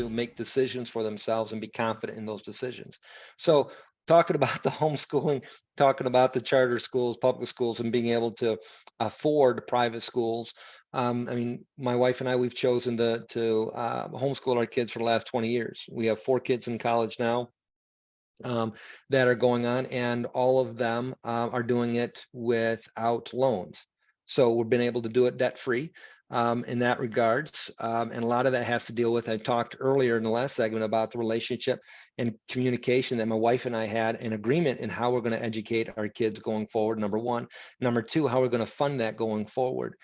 to make decisions for themselves and be confident in those decisions. So talking about the homeschooling, talking about the charter schools, public schools, and being able to afford private schools. I mean, my wife and I, we've chosen to homeschool our kids for the last 20 years. We have 4 kids in college now that are going on, and all of them are doing it without loans. So we've been able to do it debt free in that regards. And a lot of that has to deal with, I talked earlier in the last segment about the relationship and communication that my wife and I had an agreement in how we're going to educate our kids going forward, number one. Number two, how we're going to fund that going forward.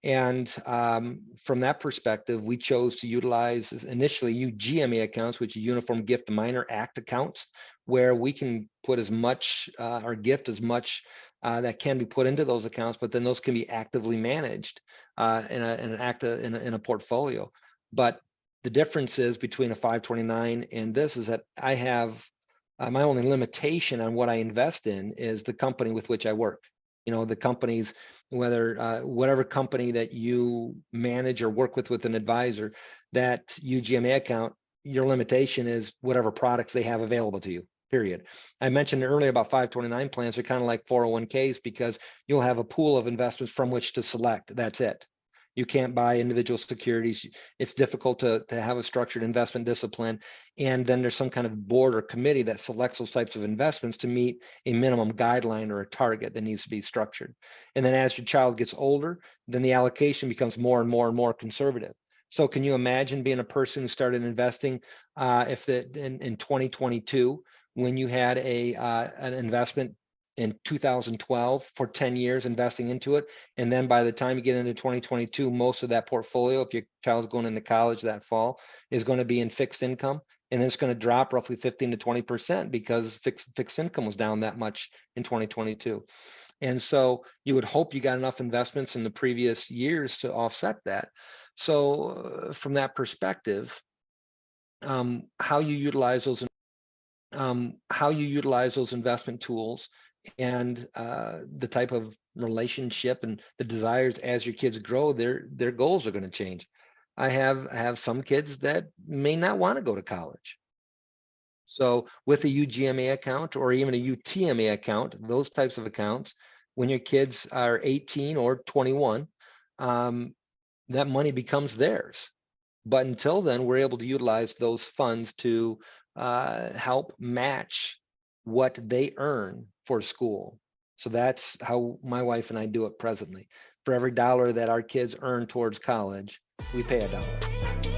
And from that perspective, we chose to utilize initially UGMA accounts, which are Uniform Gift Minor Act accounts, where we can put as much or gift as much that can be put into those accounts, but then those can be actively managed in a portfolio. But the difference is between a 529 and this is that I have my only limitation on what I invest in is the company with which I work. You know, the companies, whether whatever company that you manage or work with an advisor, that UGMA account, your limitation is whatever products they have available to you, period. I mentioned earlier about 529 plans are kind of like 401ks because you'll have a pool of investments from which to select. That's it. You can't buy individual securities. It's difficult to have a structured investment discipline. And then there's some kind of board or committee that selects those types of investments to meet a minimum guideline or a target that needs to be structured. And then as your child gets older, then the allocation becomes more and more and more conservative. So can you imagine being a person who started investing in 2022, when you had an investment in 2012 for 10 years investing into it. And then by the time you get into 2022, most of that portfolio, if your child's going into college that fall, is going to be in fixed income. And it's going to drop roughly 15 to 20% because fixed income was down that much in 2022. And so you would hope you got enough investments in the previous years to offset that. So from that perspective, how you utilize those investment tools and the type of relationship and the desires as your kids grow, their goals are going to change. I have some kids that may not want to go to college. So with a UGMA account or even a UTMA account, those types of accounts, when your kids are 18 or 21, that money becomes theirs. But until then, we're able to utilize those funds to help match what they earn for school. So that's how my wife and I do it presently. For every dollar that our kids earn towards college, we pay $1.